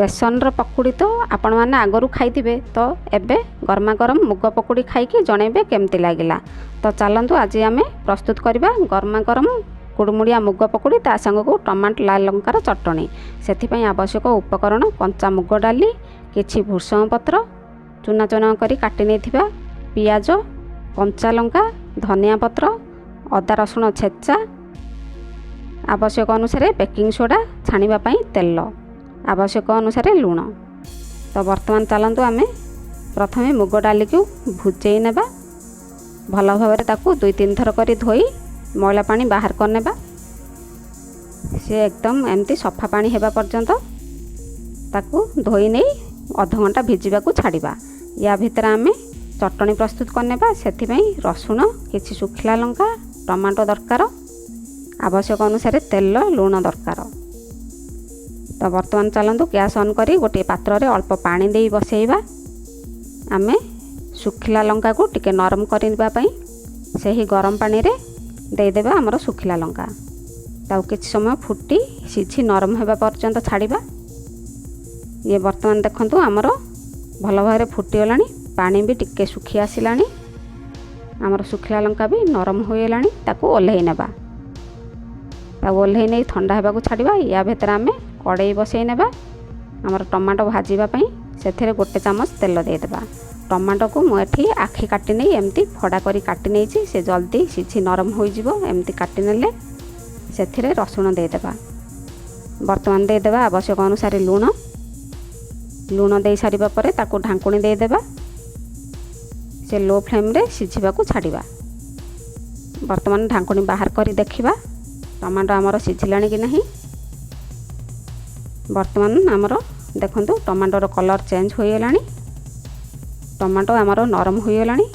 बेसन पकुड़ी तो आपण मैंने आगरू खाई तो एबे गरमा गरम मुग पकुड़ी खाई जनइबे केमती लगिला। तो चलतु आज आम प्रस्तुत करवा गरमा गरम कुड़मुड़िया मुग पकुड़ी ता संग को टमाटो लाल लंकार चटणी। से आवश्यक उपकरण कंचा मुग डाली किछि भूषण पत्र चुना चुना करी काटी नहीं पियाज कंचा लंका धनिया पत्र अदा रसुण छेचा आवश्यक अनुसार बेकिंग सोडा छाणीबा तेल आवश्यक अनुसार लुण। तो बर्तमान चलतु आम प्रथमे मुग डाली को भुजई नेबा भल भाव ताकू 2-3 थर करी धोई मैला पानी बाहर करनेबा। से एकदम एमती सफा पानी हेबा पर्यंत ताकू धोई नहीं अध घंटा भिजिबा को छाड़िबा। या भितर आम चटणी प्रस्तुत करनेबा। सेथिपई रसुण किछि सुखिला लंका टमाटो दरकार आवश्यक अनुसार तेल लुण दरकार। तो बर्तमान चलतु गैस ऑन करी गोटे पात्र रे अल्प पानी दे बसैबा। आमे सुखिला लंका को टिके नरम करबा पई सही गरम पानी रे दे देबा हमर सुखिला लंका। ताऊ किछ समय फुटी सिझी नरम हेबा पर्यंत छाड़िबा। ये बर्तमान देखंतु हमर भल भाव फुटी गलानी पानी भी टिके सुखी आसिलानी हमर सुखिला लंका भी नरम हो गलानी। ताकू ओल्हेई नेबा ओल्हेई नहीं ठंडा हेबा को छाड़िबा। या भीतर आमे कड़ाई बसई नेबा हमर टमाटो भाजीबा पई सेथिरे गोटे चामच तेल दे देबा। टमाटो को मुठी आखि काटी नहीं एमती फड़ा करी काटी नहीं से जल्दी सिझी नरम हो जिवो। एमती काटी नेले सेथिरे रसुण दे देबा। बर्तमान दे देबा आवश्यक अनुसार लुण दे सारिबा परे ताकू ढांकुणी दे देबा। से लो फ्लेम रे सिझिबा को छाड़िबा। बर्तमान ढांकुणी बाहर करी देखिबा टमाटो आमर सिझिलानी कि नहीं। बर्तमान आमर देखंतु टमाटोर कलर चेंज हो गलानी टमाटो आमर नरम हो गलानी।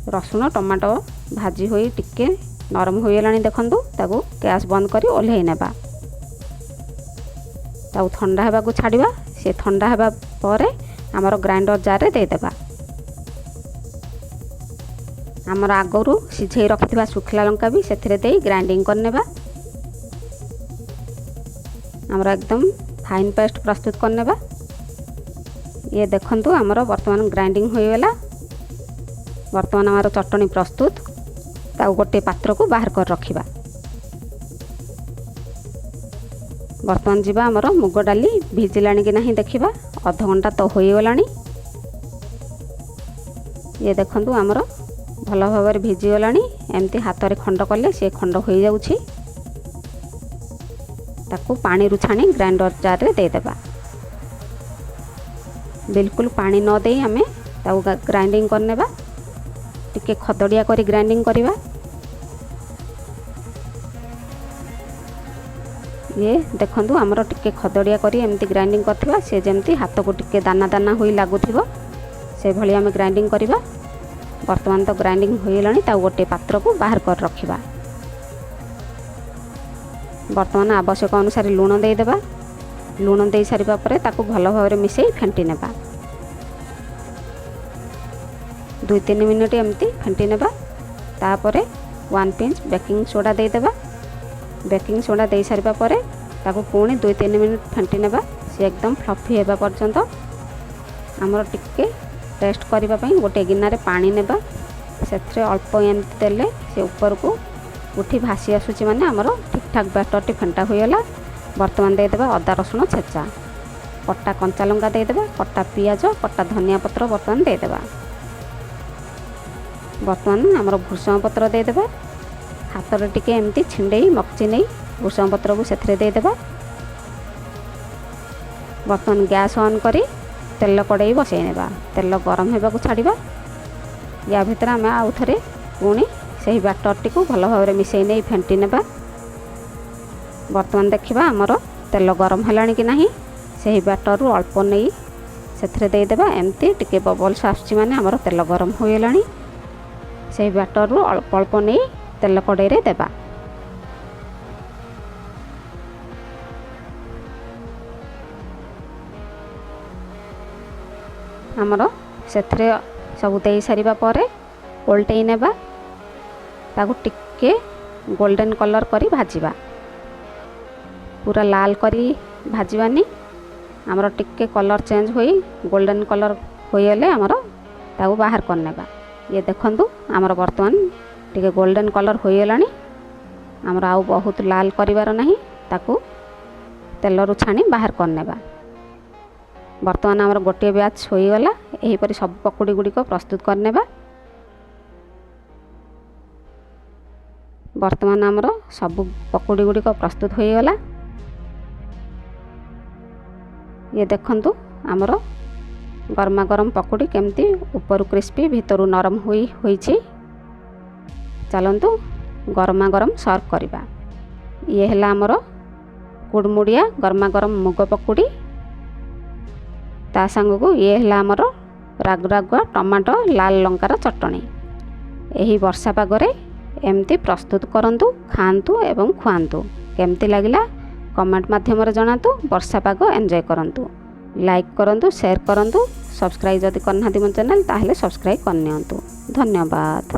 रसुण टमाटो भाजी होई टिके नरम हो गलानी। देखंतु ताकू गैस बंद करी ओल्हेई नेबा। ताऊ ठंडा हेबा को छाड़िबा। से ठंडा हेबा परे आमर ग्राइंडर जार रे दे देबा। आमर आगरू सिझेई रखिथिबा सुखिला लंका भी सेथिरे देई ग्राइंडिंग करनेबा। आमर एकदम फाइन पेस्ट प्रस्तुत करनेबा। ये देखंतु आमर वर्तमान ग्राइंडिंग हो गला। वर्तमान आमर चटणी प्रस्तुत। ताऊ गोटे पात्र को बाहर कर रखिबा। वर्तमान जीवा आमर मुग डाली भिजिलानी कि नहीं देखिबा। अध घंटा तो हो गलानी। ये देखंतु आमर भल भाव भिजी गलानी। एमती हाथ रे खंड कले से खंड हो जाउछि। ताकू पानी रु छाणी ग्राइंडर जार रे दे देबा। बिल्कुल पानी न दे आमे ताऊ ग्राइंडिंग करनेबा। टिके खदड़िया करी ग्राइंडिंग करिबा। ये देखंतु हमरो टिके खदड़िया करी एमती ग्राइंडिंग करथिबा। से जेमती हाथ को टिके दाना दाना होई लागुथिबो से भली आमे ग्राइंडिंग करिबा। वर्तमान तो ग्राइंडिंग हो गलानी। ताऊ गोटे पात्र को बाहर कर रखिबा। वर्तमान आवश्यक अनुसार लुण दे देबा। लुण दे सारिबा परे ताकू भल भाव मिसई फेंटी नेबा। 2-3 मिनिट एमती फेंटी नेबा। तापरे 1 पिंच बेकिंग सोडा दे देबा। बेकिंग सोडा दे सारिबा परे ताकू पुणी 2-3 मिनिट फेंटी नेबा। से एकदम फ्लफी हेबा पर्यंत हमर टिके टेस्ट करबा पई गोटे गिनारे पानी नेबा। सेथरे अल्प एमती देले से ऊपर को उठी भासी आसुची माने हमर ठीक ठाक बैटरटी फेंटा हो गला। वर्तमान दे देबा अदा रसुण छेचा कटा कंचा लंका दे देबा। कटा पियाज कटा धनिया पत्र वर्तमान दे देबा। वर्तमान हमर भूषण पत्र दे देबा। हाथ रे टिके एमती छिंडेई मक्ची नहीं भूषण पत्र को सेथरे दे देबा। वर्तमान गैस ऑन करी तेल कड़ाई बसई नेबा। तेल गरम हेबा को छाड़िबा। या भितर आमे आउ थरे पुणी सही बैटरटी को भल भाव मिसई नहीं फेंटी नेबा। वर्तमान देखिबा हमर तेल गरम हेलानी कि नहीं। सही बैटर रु अल्प नहीं सेथरे दे देबा। एमती टिके बबल्स आसुची माने हमर तेल गरम हो गलानी। सही बैटर रु अल्प अल्प नहीं तेल कड़ाई रे देबा। हमर सेथरे सब दे सारिबा परे ओल्टेई नेबा। ताकू टिके गोल्डन कलर करी भाजिबा। पूरा लाल करी भाजबानी ଆମର ଟିକେ କଲର୍ ଚେଞ୍ଜ ହୋଇ ଗୋଲ୍ଡେନ୍ କଲର୍ ହୋଇଗଲେ ଆମର ତାକୁ ବାହାର କରିନେବା। ଇଏ ଦେଖନ୍ତୁ ଆମର ବର୍ତ୍ତମାନ ଟିକେ ଗୋଲ୍ଡେନ୍ କଲର୍ ହୋଇଗଲାଣି। ଆମର ଆଉ ବହୁତ ଲାଲ କରିବାର ନାହିଁ, ତାକୁ ତେଲରୁ ଛାଣି ବାହାର କରିନେବା। ବର୍ତ୍ତମାନ ଆମର ଗୋଟିଏ ବ୍ୟାଚ୍ ହୋଇଗଲା। ଏହିପରି ସବୁ ପକୁଡ଼ି ଗୁଡ଼ିକ ପ୍ରସ୍ତୁତ କରିନେବା। ବର୍ତ୍ତମାନ ଆମର ସବୁ ପକୁଡ଼ି ଗୁଡ଼ିକ ପ୍ରସ୍ତୁତ ହୋଇଗଲା। ଇଏ ଦେଖନ୍ତୁ ଆମର ଗରମା ଗରମ ପକୁଡ଼ି କେମିତି ଉପରୁ କ୍ରିସ୍ପି ଭିତରୁ ନରମ ହୋଇଛି। ଚାଲନ୍ତୁ ଗରମା ଗରମ ସର୍ଭ କରିବା। ଇଏ ହେଲା ଆମର କୁଡ଼ମୁଡ଼ିଆ ଗରମା ଗରମ ମୁଗ ପକୁଡ଼ି। ତା ସାଙ୍ଗକୁ ଇଏ ହେଲା ଆମର ରାଗୁଆ ଟମାଟୋ ଲାଲ ଲଙ୍କାର ଚଟଣି। ଏହି ବର୍ଷା ପାଗରେ ଏମିତି ପ୍ରସ୍ତୁତ କରନ୍ତୁ, ଖାଆନ୍ତୁ ଏବଂ ଖୁଆନ୍ତୁ। କେମିତି ଲାଗିଲା କମେଣ୍ଟ ମାଧ୍ୟମରେ ଜଣାନ୍ତୁ। ବର୍ଷା ପାଗ ଏନ୍ଜୟ କରନ୍ତୁ। ଲାଇକ୍ କରନ୍ତୁ, ସେୟାର କରନ୍ତୁ। ସବସ୍କ୍ରାଇବ୍ ଯଦି କରିନାହାନ୍ତି ମୋ ଚ୍ୟାନେଲ୍ ତାହେଲେ ସବସ୍କ୍ରାଇବ୍ କରିନିଅନ୍ତୁ। ଧନ୍ୟବାଦ।